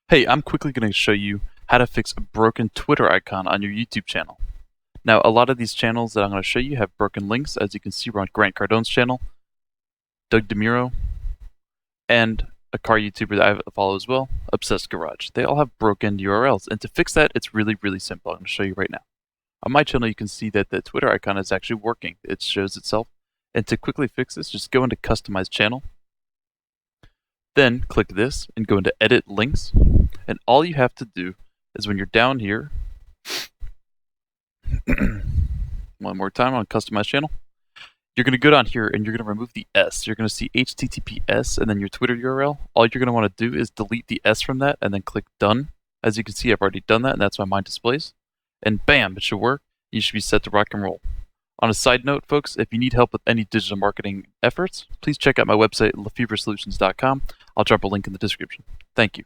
Hey, I'm quickly going to show you how to fix a broken Twitter icon on your YouTube channel. Now, a lot of these channels that I'm going to show you have broken links. As you can see, we're on Grant Cardone's channel, Doug DeMuro, and a car YouTuber that I follow as well, Obsessed Garage. They all have broken URLs, and to fix that, it's really, really simple. I'm going to show you right now. On my channel, you can see that the Twitter icon is actually working. It shows itself. And to quickly fix this, just go into Customize Channel, then click this and go into Edit Links. And all you have to do is when you're down here, one more time on Customize Channel, you're going to go down here and you're going to remove the S. You're going to see HTTPS and then your Twitter URL. All you're going to want to do is delete the S from that and then click Done. As you can see, I've already done that, and that's why mine displays. And bam, it should work. You should be set to rock and roll. On a side note, folks, if you need help with any digital marketing efforts, please check out my website, LeFeverSolutions.com. I'll drop a link in the description. Thank you.